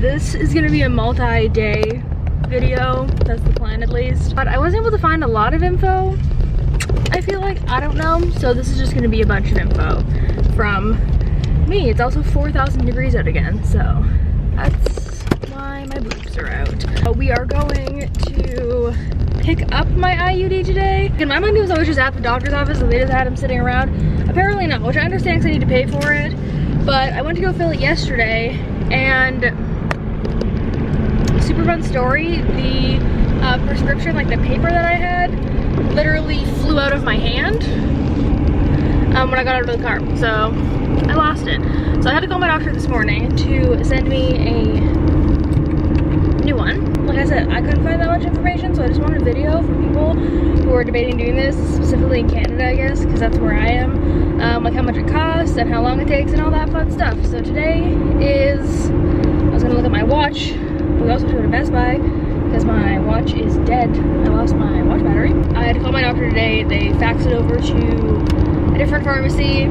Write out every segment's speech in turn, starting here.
this is gonna be a multi-day video. That's the plan, at least. But I wasn't able to find a lot of info, I feel like. I don't know. So this is just gonna be a bunch of info from me. It's also 4,000 degrees out again, so that's why my boobs are out. We are going to pick up my IUD today. In my mind, it was always just at the doctor's office, so they just had him sitting around. Apparently not, which I understand because I need to pay for it. But I went to go fill it yesterday, and super fun story, the prescription, like the paper that I had, literally flew out of my hand when I got out of the car, so I lost it. So I had to call my doctor this morning to send me a new one. Like I said, I couldn't find that much information, so I just wanted a video for people who are debating doing this, specifically in Canada, I guess, because that's where I am. Like how much it costs and how long it takes and all that fun stuff. So today is, I was gonna look at my watch. We also have to go to Best Buy because my watch is dead. I lost my watch battery. I had to call my doctor today. They faxed it over to a different pharmacy.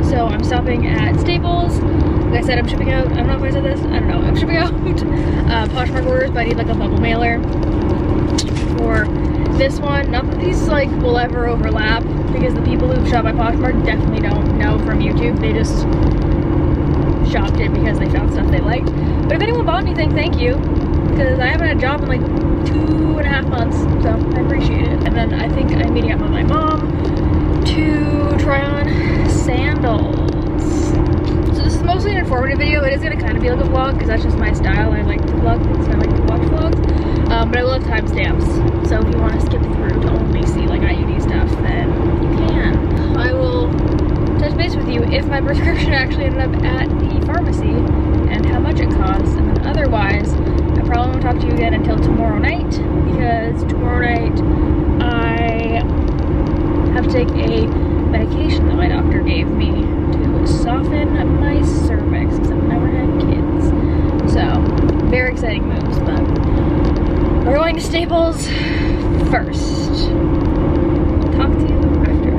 So I'm stopping at Staples. Like I said, I'm shipping out, I don't know if I said this, I don't know. I'm shipping out Poshmark orders, but I need like a bubble mailer for this one. Not that these like will ever overlap, because the people who've shopped by Poshmark definitely don't know from YouTube. They just shopped it because they found stuff they liked. But if anyone bought anything, thank you, because I haven't had a job in like 2.5 months, so I appreciate it. And then I think I'm meeting up with my mom to try on sandals. So this is mostly an informative video. It is going to kind of be like a vlog because that's just my style. I like to vlog things, I like to watch vlogs. But I will have timestamps, so if you want to skip through to only see like IUD stuff, then you can. I will touch base with you if my prescription actually ended up at the pharmacy and how much it costs, and then otherwise I probably won't talk to you again until tomorrow night, because tomorrow night I have to take a medication that my doctor gave me to soften my cervix because I've never had kids. So very exciting moves, but we're going to Staples first. Talk to you after.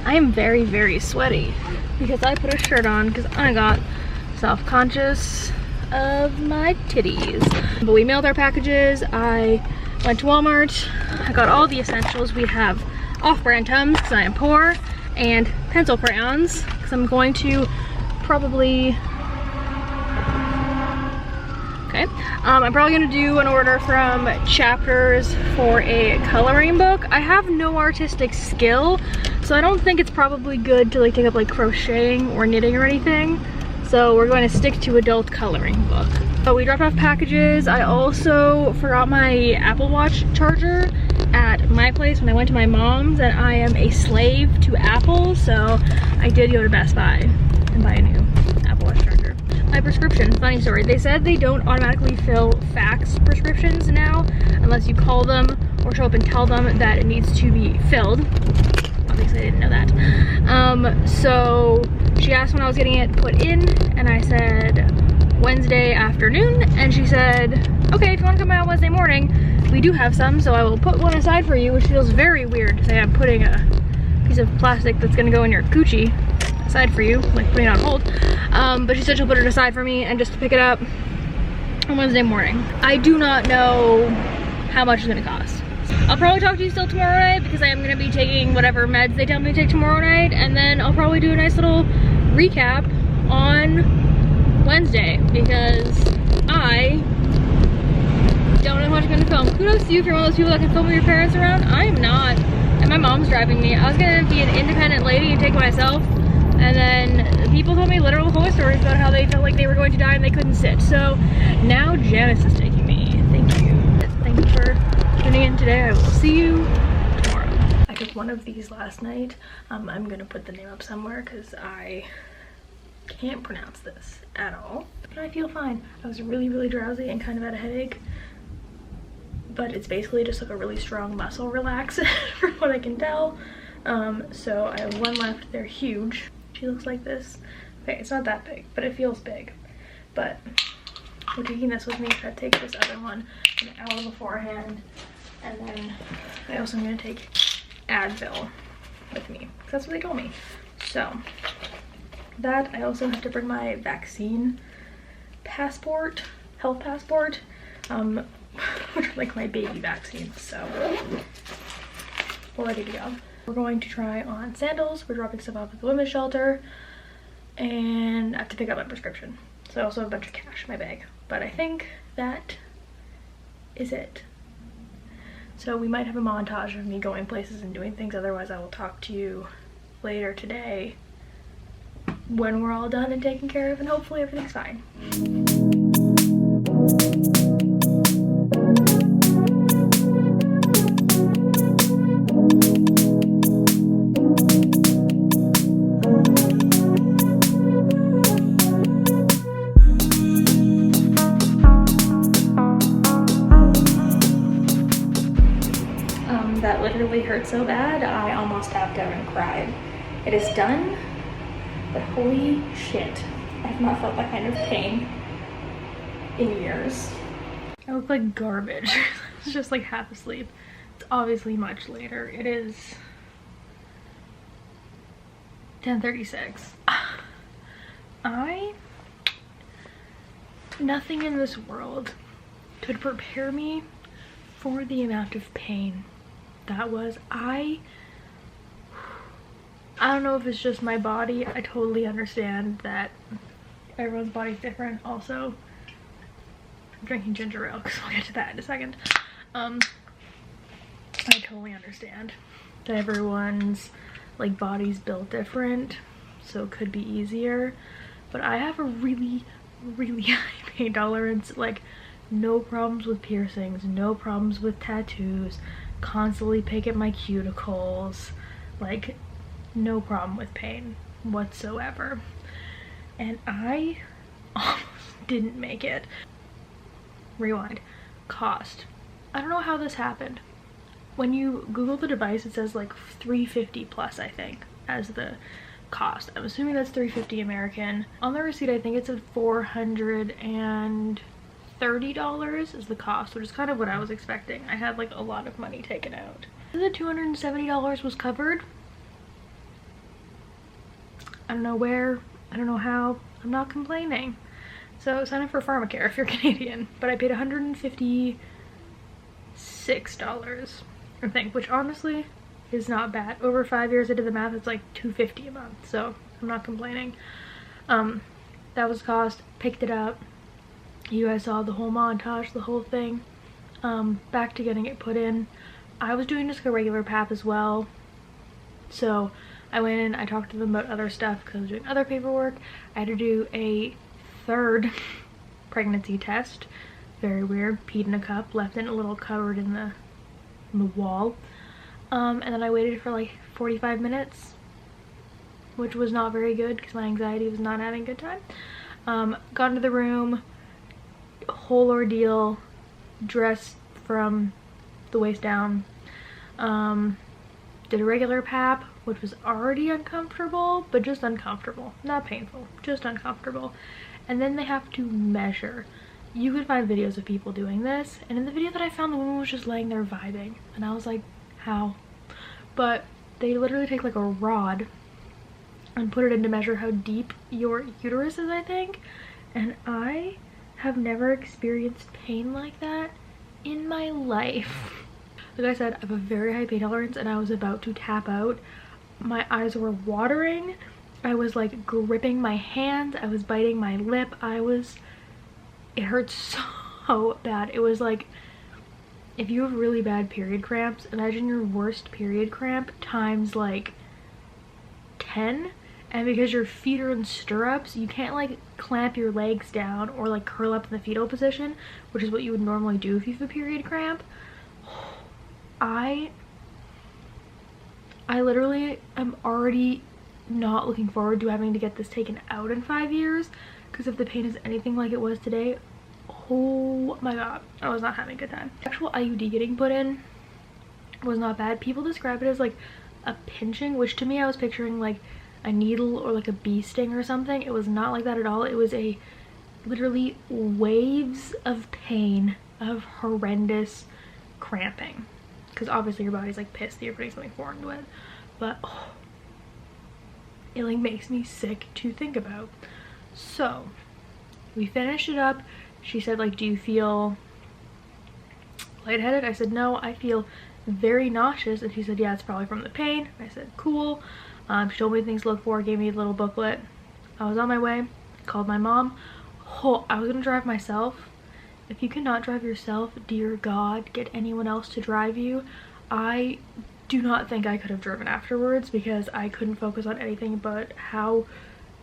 I am very, very sweaty because I put a shirt on because I got self-conscious of my titties. But we mailed our packages. I went to Walmart. I got all the essentials. We have off-brand Tums because I am poor, and pencil crayons because I'm going to probably, I'm probably gonna do an order from Chapters for a coloring book. I have no artistic skill, so I don't think it's probably good to like take up like crocheting or knitting or anything. So we're going to stick to adult coloring book. So we dropped off packages. I also forgot my Apple Watch charger at my place when I went to my mom's, and I am a slave to Apple, so I did go to Best Buy and buy a new Apple Watch charger. My prescription, funny story, they said they don't automatically fill fax prescriptions now unless you call them or show up and tell them that it needs to be filled. Obviously I didn't know that. So she asked when I was getting it put in, and I said Wednesday afternoon, and she said, okay, if you want to come out Wednesday morning, we do have some, so I will put one aside for you, which feels very weird to say I'm putting a piece of plastic that's gonna go in your coochie aside for you, like putting it on hold. But she said she'll put it aside for me and just to pick it up on Wednesday morning. I do not know how much it's gonna cost. I'll probably talk to you still tomorrow night because I am gonna be taking whatever meds they tell me to take tomorrow night, and then I'll probably do a nice little recap on Wednesday because I don't know how much I'm gonna film. Kudos to you if you're one of those people that can film with your parents around. I am not, and my mom's driving me. I was gonna be an independent lady and take myself, and then people told me literal horror stories about how they felt like they were going to die and they couldn't sit. So now Janice is taking me. Thank you. Thank you for tuning in today. I will see you tomorrow. I took one of these last night. I'm gonna put the name up somewhere because I can't pronounce this at all, but I feel fine. I was really, really drowsy and kind of had a headache, but it's basically just like a really strong muscle relaxer from what I can tell. So I have one left. They're huge. She looks like this. Okay, it's not that big, but it feels big. But we're taking this with me. So I take this other one an hour beforehand, and then I also am going to take Advil with me. That's what they told me. So that, I also have to bring my vaccine passport, health passport, which are like my baby vaccines. So we're ready to go. We're going to try on sandals. We're dropping stuff off at the women's shelter, and I have to pick up my prescription. So I also have a bunch of cash in my bag, but I think that is it. So we might have a montage of me going places and doing things. Otherwise, I will talk to you later today when we're all done and taken care of, and hopefully everything's fine. That literally hurt so bad, I almost tapped out and cried. It is done, but holy shit, I have not felt that kind of pain in years. I look like garbage. It's just like half asleep. It's obviously much later. It is 10:36. Nothing in this world could prepare me for the amount of pain that was. I don't know if it's just my body. I totally understand that everyone's body's different. Also, I'm drinking ginger ale because we'll get to that in a second. I totally understand that everyone's like body's built different, so it could be easier. But I have a really high pain tolerance. Like, no problems with piercings, no problems with tattoos, constantly pick at my cuticles, like no problem with pain whatsoever. And I almost didn't make it. Rewind. Cost. I don't know how this happened. When you Google the device, it says like $350 plus, I think, as the cost. I'm assuming that's $350 American. On the receipt, I think it said $430 is the cost, which is kind of what I was expecting. I had like a lot of money taken out. The $270 was covered. I don't know where, I don't know how. I'm not complaining. So sign up for pharmacare if you're Canadian. But I paid $156, I think, which honestly is not bad. Over 5 years I did the math, it's like $250 a month, so I'm not complaining. That was the cost. Picked it up. You guys saw the whole montage, the whole thing. Back to getting it put in. I was doing just a regular PAP as well. So I went in, I talked to them about other stuff because I was doing other paperwork. I had to do a third pregnancy test. Very weird. Peed in a cup, left it a little covered in the wall. And then I waited for like 45 minutes, which was not very good because my anxiety was not having a good time. Got into the room, whole ordeal, dressed from the waist down. Did a regular PAP, which was already uncomfortable, but just uncomfortable. Not painful, just uncomfortable. And then they have to measure. You can find videos of people doing this, and in the video that I found, the woman was just laying there vibing, and I was like, how? But they literally take like a rod and put it in to measure how deep your uterus is, I think. And I have never experienced pain like that in my life. Like I said, I have a very high pain tolerance, and I was about to tap out. My eyes were watering. I was like gripping my hands. I was biting my lip. It hurt so bad. It was like, if you have really bad period cramps, imagine your worst period cramp times like 10. And because your feet are in stirrups, you can't like clamp your legs down or like curl up in the fetal position, which is what you would normally do if you have a period cramp. I literally am already not looking forward to having to get this taken out in 5 years, because if the pain is anything like it was today, oh my god, I was not having a good time. Actual IUD getting put in was not bad. People describe it as like a pinching, which to me I was picturing like a needle or like a bee sting or something. It was not like that at all. It was a literally waves of pain, of horrendous cramping, because obviously your body's like pissed that you're putting something foreign into it, but oh, it like makes me sick to think about. So we finished it up. She said like, do you feel lightheaded? I said no, I feel very nauseous. And she said, yeah, it's probably from the pain. I said cool. She told me things to look for, gave me a little booklet. I was on my way, called my mom. Oh, I was gonna drive myself. If you cannot drive yourself, dear God, get anyone else to drive you. I do not think I could have driven afterwards, because I couldn't focus on anything but how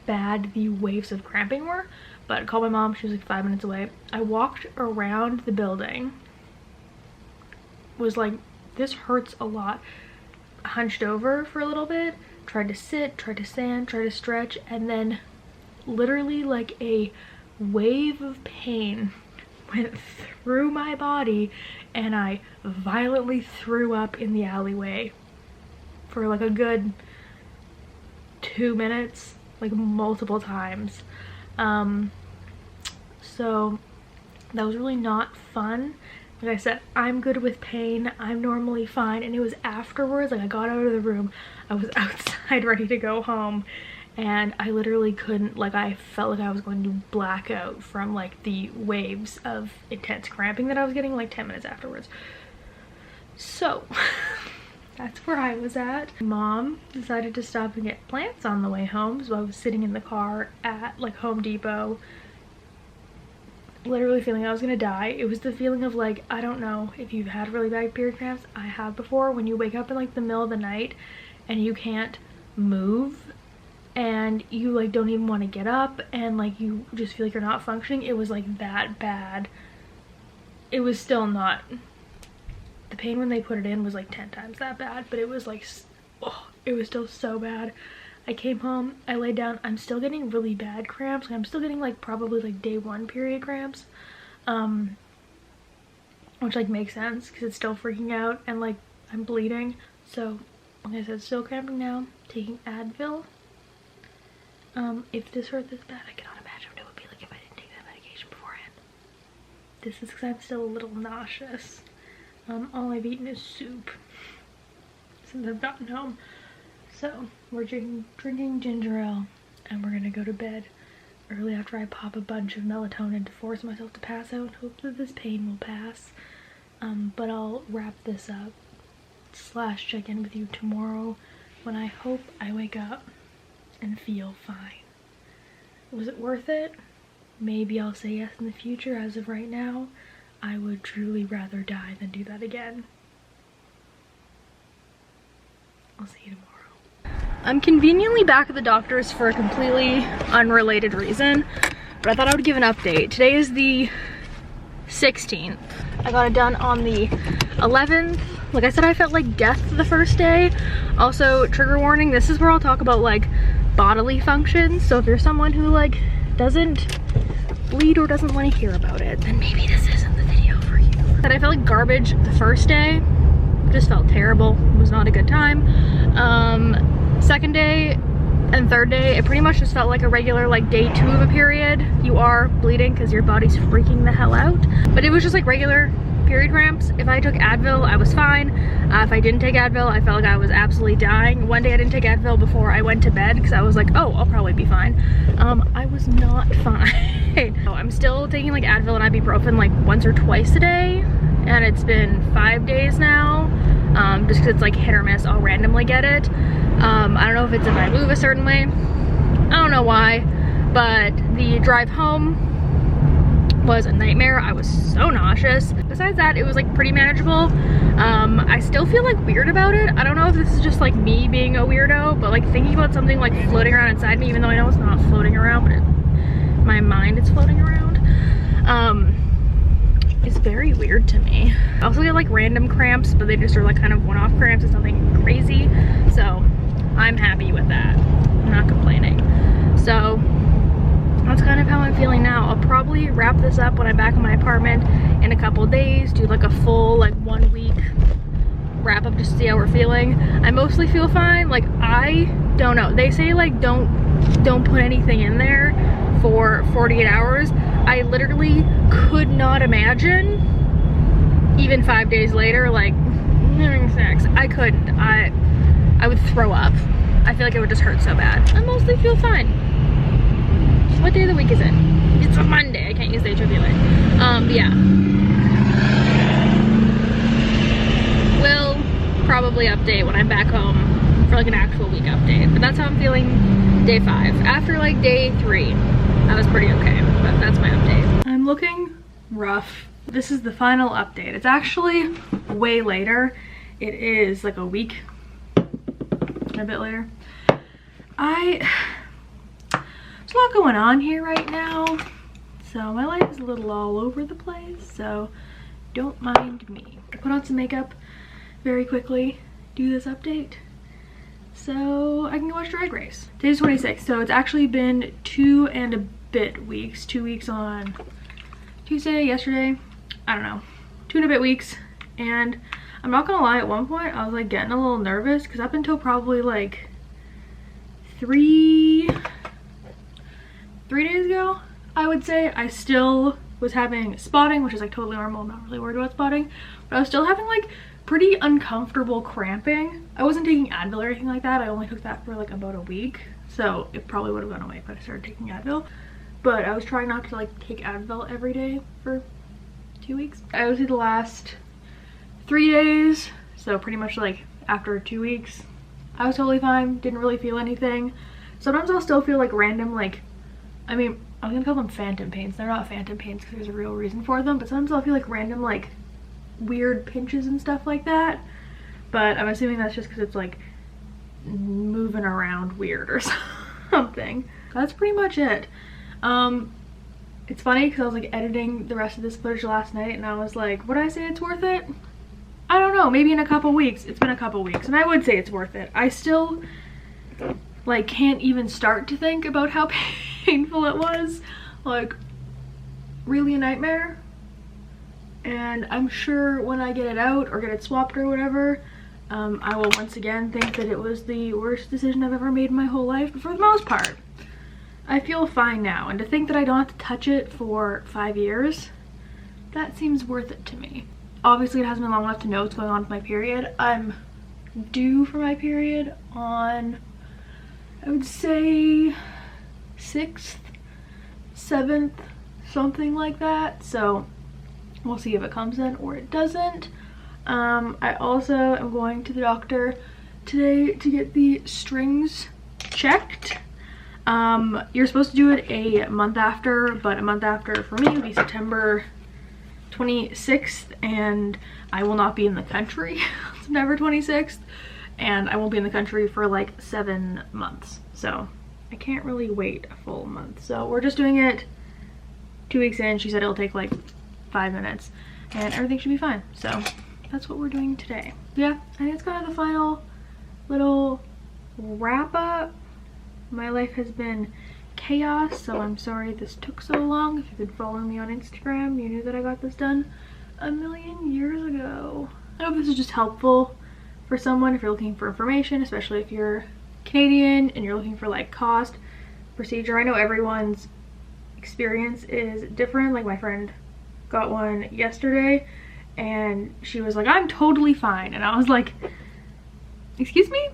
bad the waves of cramping were. But I called my mom, she was like 5 minutes away. I walked around the building, was like, this hurts a lot, hunched over for a little bit, tried to sit, tried to stand, tried to stretch, and then literally like a wave of pain went through my body, and I violently threw up in the alleyway for like a good 2 minutes, like multiple times. So that was really not fun. Like I said, I'm good with pain, I'm normally fine, and it was afterwards, like I got out of the room, I was outside ready to go home, and I literally couldn't, like I felt like I was going to black out from like the waves of intense cramping that I was getting like 10 minutes afterwards. So that's where I was at. Mom decided to stop and get plants on the way home, so I was sitting in the car at like Home Depot, literally feeling I was gonna die. It was the feeling of like, I don't know if you've had really bad period cramps. I have before, when you wake up in like the middle of the night and you can't move and you like don't even want to get up and like you just feel like you're not functioning. It was like that bad. It was still not, the pain when they put it in was like 10 times that bad, but it was like, oh, it was still so bad. I came home, I laid down, I'm still getting really bad cramps. I'm still getting like probably like day 1 period cramps, which like makes sense because it's still freaking out and like I'm bleeding. So like I said, still cramping now, taking Advil. If this hurt this bad, I cannot imagine what it would be like if I didn't take that medication beforehand. This is because I'm still a little nauseous. All I've eaten is soup since I've gotten home. So we're drinking ginger ale, and we're gonna go to bed early after I pop a bunch of melatonin to force myself to pass out and hope that this pain will pass. But I'll wrap this up / check in with you tomorrow when I hope I wake up and feel fine. Was it worth it? Maybe I'll say yes in the future. As of right now, I would truly rather die than do that again. I'll see you tomorrow. I'm conveniently back at the doctor's for a completely unrelated reason, but I thought I would give an update. Today is the 16th. I got it done on the 11th. Like I said, I felt like death the first day. Also, trigger warning, this is where I'll talk about like bodily functions. So if you're someone who like doesn't bleed or doesn't want to hear about it, then maybe this isn't the video for you. But I felt like garbage the first day. Just felt terrible. It was not a good time. Second day and third day, it pretty much just felt like a regular like day 2 of a period. You are bleeding because your body's freaking the hell out, but it was just like regular period cramps. If I took Advil, I was fine. If I didn't take Advil, I felt like I was absolutely dying. One day I didn't take Advil before I went to bed because I was like, oh, I'll probably be fine. I was not fine. I'm still taking like Advil and ibuprofen like once or twice a day, and it's been 5 days now. Just because it's like hit or miss, I'll randomly get it. I don't know if it's if I move a certain way, I don't know why, but the drive home was a nightmare. I was so nauseous. Besides that, it was like pretty manageable. I still feel like weird about it. I don't know if this is just like me being a weirdo, but like thinking about something like floating around inside me, even though I know it's not floating around, but my mind is floating around. It's very weird to me. I also get like random cramps, but they just are like kind of one-off cramps. It's nothing crazy, so I'm happy with that. I'm not complaining. So that's kind of how I'm feeling now. I'll probably wrap this up when I'm back in my apartment in a couple days, do like a full like 1 week wrap up just to see how we're feeling. I mostly feel fine. Like I don't know, they say like don't put anything in there for 48 hours. I literally could not imagine even 5 days later, like, having sex. I couldn't. I would throw up. I feel like it would just hurt so bad. I mostly feel fine. What day of the week is it? It's a Monday. I can't use the HOV. But yeah. Will probably update when I'm back home for like an actual week update. But that's how I'm feeling day 5. After like day 3, I was pretty okay. But that's my update. I'm looking rough. This is the final update. It's actually way later. It is like a week and a bit later. There's a lot going on here right now. So my life is a little all over the place. So don't mind me. I put on some makeup very quickly, do this update, so I can go watch Drag Race. Today's 26th, so it's actually been 2 and a bit weeks. 2 weeks on Tuesday, yesterday, I don't know, 2 and a bit weeks. And I'm not gonna lie, at one point I was like getting a little nervous because up until probably like 3 days ago, I would say, I still was having spotting, which is like totally normal. I'm not really worried about spotting, but I was still having like pretty uncomfortable cramping. I wasn't taking Advil or anything like that. I only took that for like about a week, so it probably would have gone away if I started taking Advil. But I was trying not to like take Advil every day for 2 weeks. I would say the last 3 days, so pretty much like after 2 weeks, I was totally fine. Didn't really feel anything. Sometimes I'll still feel like random, like, I mean, I'm gonna call them phantom pains. They're not phantom pains because there's a real reason for them, but sometimes I'll feel like random, like, weird pinches and stuff like that. But I'm assuming that's just because it's like moving around weird or something. That's pretty much it. It's funny because I was like editing the rest of this footage last night and I was like, would I say it's worth it? I don't know, maybe in a couple weeks. It's been a couple weeks and I would say it's worth it. I still like can't even start to think about how painful it was. Like, really a nightmare. And I'm sure when I get it out or get it swapped or whatever, I will once again think that it was the worst decision I've ever made in my whole life. But for the most part, I feel fine now. And to think that I don't have to touch it for 5 years, that seems worth it to me. Obviously, it hasn't been long enough to know what's going on with my period. I'm due for my period on, I would say, 6th, 7th, something like that. So we'll see if it comes in or it doesn't. I also am going to the doctor today to get the strings checked. You're supposed to do it a month after, but a month after for me would be September 26th, and I will not be in the country September 26th, and I won't be in the country for like 7 months. So I can't really wait a full month. So we're just doing it 2 weeks in. She said it'll take like 5 minutes and everything should be fine. So that's what we're doing today. Yeah, I think it's kind of the final little wrap up. My life has been chaos, so I'm sorry this took so long. If you've been following me on Instagram, you knew that I got this done a million years ago. I hope this is just helpful for someone if you're looking for information, especially if you're Canadian and you're looking for like cost, procedure. I know everyone's experience is different. Like my friend got one yesterday and she was like, I'm totally fine, and I was like, excuse me?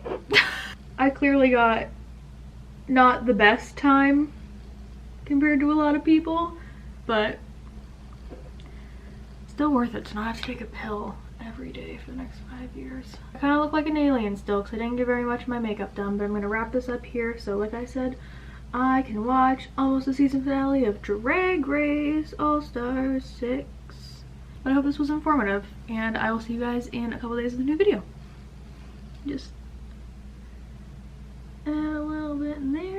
I clearly got not the best time compared to a lot of people, but still worth it to not have to take a pill every day for the next 5 years. I kind of look like an alien still because I didn't get very much of my makeup done, but I'm going to wrap this up here so like I said, I can watch almost the season finale of Drag Race All-Stars 6. But I hope this was informative, and I will see you guys in a couple days with a new video. Just a little bit in there.